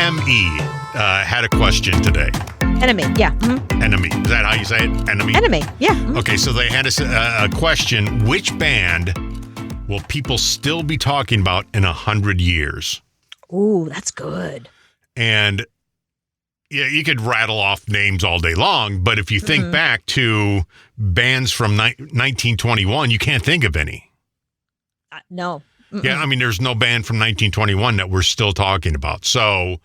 NME had a question today. Enemy, yeah. Mm-hmm. Enemy. Is that how you say it? Enemy? Enemy, yeah. Mm-hmm. Okay, so they had a question. Which band will people still be talking about in 100 years? Ooh, that's good. And yeah, you could rattle off names all day long, but if you think back to bands from 1921, you can't think of any. No. Mm-mm. Yeah, I mean, there's no band from 1921 that we're still talking about. So,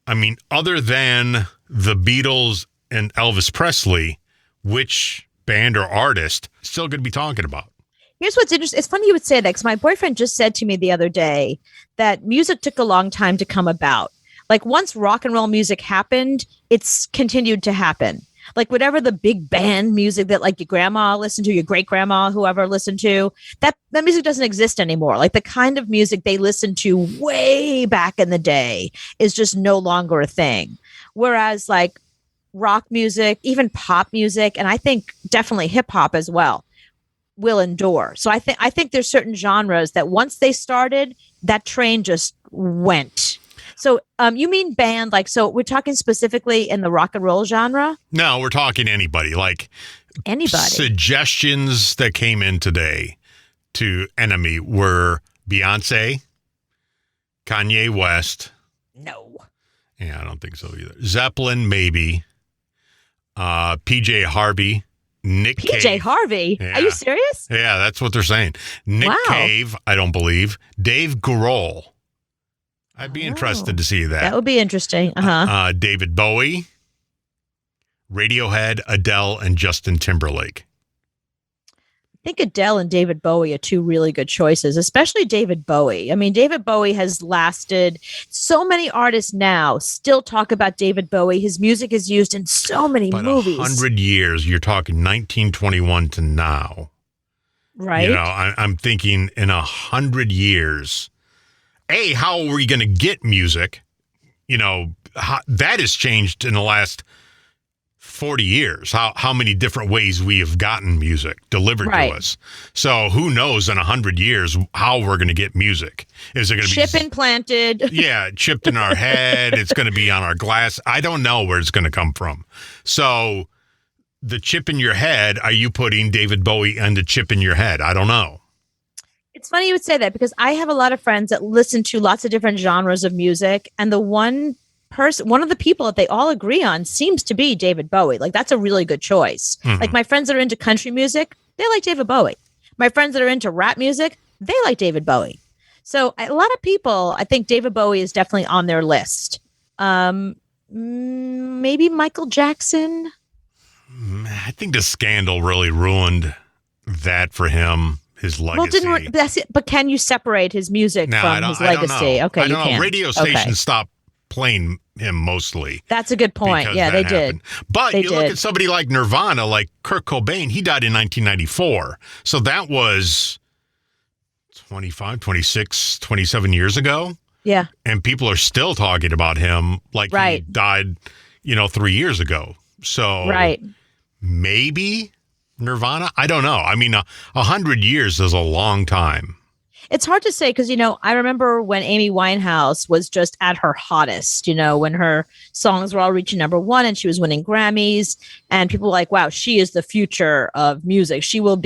I mean, other than the Beatles and Elvis Presley, which band or artist still going to be talking about? Here's what's interesting. It's funny you would say that because my boyfriend just said to me the other day that music took a long time to come about. Like once rock and roll music happened, it's continued to happen. Like whatever the big band music that like your grandma listened to, your great grandma, whoever listened to, that music doesn't exist anymore. Like the kind of music they listened to way back in the day is just no longer a thing. Whereas like rock music, even pop music, and I think definitely hip hop as well, will endure. So I think there's certain genres that once they started, that train just went. So you mean band, like, so we're talking specifically in the rock and roll genre? No, we're talking anybody. Like anybody. Suggestions that came in today to Enemy were Beyonce, Kanye West. No. Yeah, I don't think so either. Zeppelin, maybe. PJ Harvey. Nick PJ Cave. Harvey? Yeah. Are you serious? Yeah, that's what they're saying. Nick Cave, I don't believe. Dave Grohl. I'd be interested to see that. That would be interesting. David Bowie, Radiohead, Adele, and Justin Timberlake. I think Adele and David Bowie are two really good choices, especially David Bowie. I mean, David Bowie has lasted. So many artists now still talk about David Bowie. His music is used in so many movies. 100 years, you're talking 1921 to now. Right. You know, I'm thinking in 100 years, how are we going to get music? You know, that has changed in the last 40 years, how many different ways we have gotten music delivered to us. So who knows in 100 years how we're going to get music? Is it going to be chip implanted? Yeah, chipped in our head. It's going to be on our glass. I don't know where it's going to come from. So the chip in your head, are you putting David Bowie and the chip in your head? I don't know. It's funny you would say that because I have a lot of friends that listen to lots of different genres of music, and the one of the people that they all agree on seems to be David Bowie. Like that's a really good choice. Mm-hmm. Like my friends that are into country music, they like David Bowie. My friends that are into rap music, they like David Bowie. So a lot of people, I think David Bowie is definitely on their list. Maybe Michael Jackson. I think the scandal really ruined that for him. His legacy. Well, that's it. But can you separate his music from his legacy? Okay, you can. Radio stations stopped playing him mostly. That's a good point. Yeah, they did. But you look at somebody like Nirvana, like Kurt Cobain, he died in 1994. So that was 25, 26, 27 years ago. Yeah. And people are still talking about him like he died, 3 years ago. So maybe Nirvana? I don't know. I mean, 100 years is a long time. It's hard to say because, I remember when Amy Winehouse was just at her hottest, when her songs were all reaching number one and she was winning Grammys and people were like, wow, she is the future of music. She will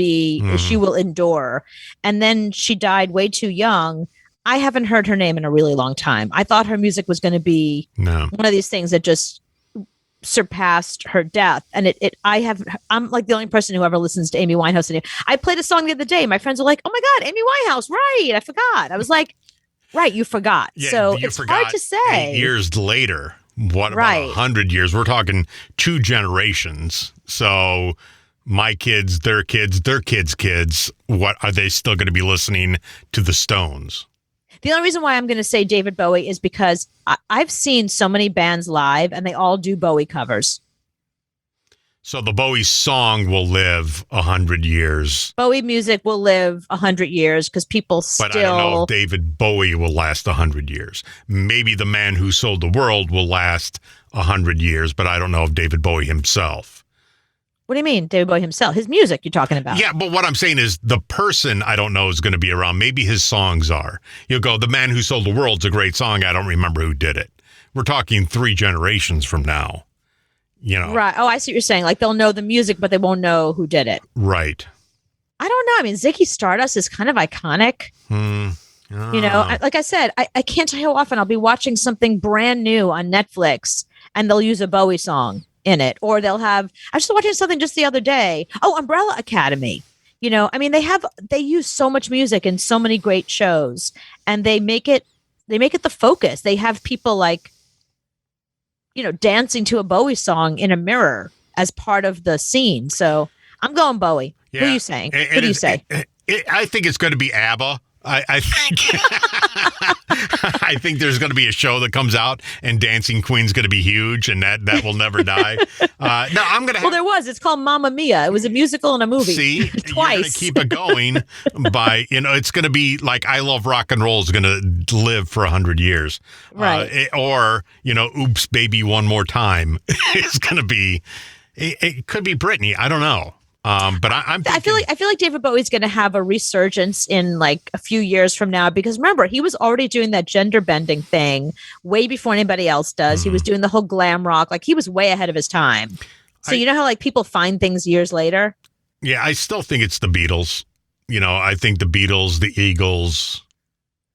endure. And then she died way too young. I haven't heard her name in a really long time. I thought her music was going to be one of these things that just surpassed her death. And I'm like the only person who ever listens to Amy Winehouse. I played a song the other day. My friends were like, oh my God, Amy Winehouse. Right. I forgot. I was like, right. You forgot. Yeah, so it's hard to say. 8 years later, what about 100 years? We're talking 2 generations. So my kids, their kids, their kids' kids, what are they still going to be listening to the Stones? The only reason why I'm going to say David Bowie is because I've seen so many bands live and they all do Bowie covers. So the Bowie song will live 100 years. Bowie music will live 100 years because people But I don't know if David Bowie will last 100 years. Maybe The Man Who Sold the World will last 100 years, but I don't know if David Bowie himself. What do you mean, David Bowie himself? His music you're talking about. Yeah, but what I'm saying is the person I don't know is going to be around. Maybe his songs are. You'll go, The Man Who Sold the World's a great song. I don't remember who did it. we're talking 3 generations from now. You know, Right. Oh, I see what you're saying. Like they'll know the music, but they won't know who did it. right? I don't know. I mean, Ziggy Stardust is kind of iconic. You know, like I said, I can't tell you how often I'll be watching something brand new on Netflix and they'll use a Bowie song in it, or they'll have. I was just watching something just the other day. Oh, Umbrella Academy. You know, I mean, they use so much music in so many great shows, and they make it the focus. They have people like, you know, dancing to a Bowie song in a mirror as part of the scene. So I'm going Bowie. Yeah. Who are you saying? Who do you say? I think it's going to be ABBA. I think I think there's going to be a show that comes out and Dancing Queen's going to be huge, and that will never die. No, I'm going to. Well, there was. It's called Mamma Mia. It was a musical and a movie. See, twice. You're going to keep it going by, you know, it's going to be like I Love Rock and Roll is going to live for 100 years, Right? Or you know, Oops, Baby, One More Time is going to be. It could be Britney. I don't know. But I'm thinking, I feel like David Bowie's going to have a resurgence in like a few years from now, because remember, he was already doing that gender bending thing way before anybody else does. He was doing the whole glam rock, like he was way ahead of his time. So you know how like people find things years later? Yeah, I still think it's the Beatles. You know, I think the Beatles, the Eagles,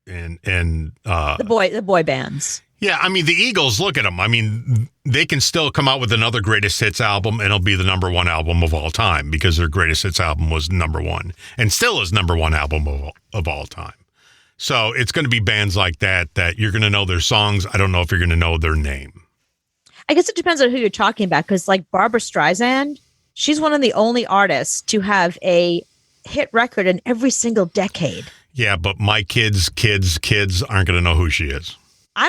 and The boy bands. yeah, I mean the Eagles. Look at them. I mean, they can still come out with another greatest hits album, and it'll be the #1 album of all time because their greatest hits album was #1 and still is #1 album of all time. So it's going to be bands like that you're going to know their songs. I don't know if you're going to know their name. I guess it depends on who you're talking about, because like Barbara Streisand, she's one of the only artists to have a hit record in every single decade. Yeah, but my kids aren't going to know who she is. I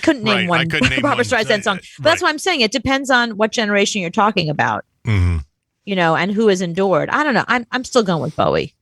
couldn't name one Barbara Streisand song. But that's why I'm saying it depends on what generation you're talking about, Mm-hmm. you know, and who has endured. I don't know. I'm still going with Bowie.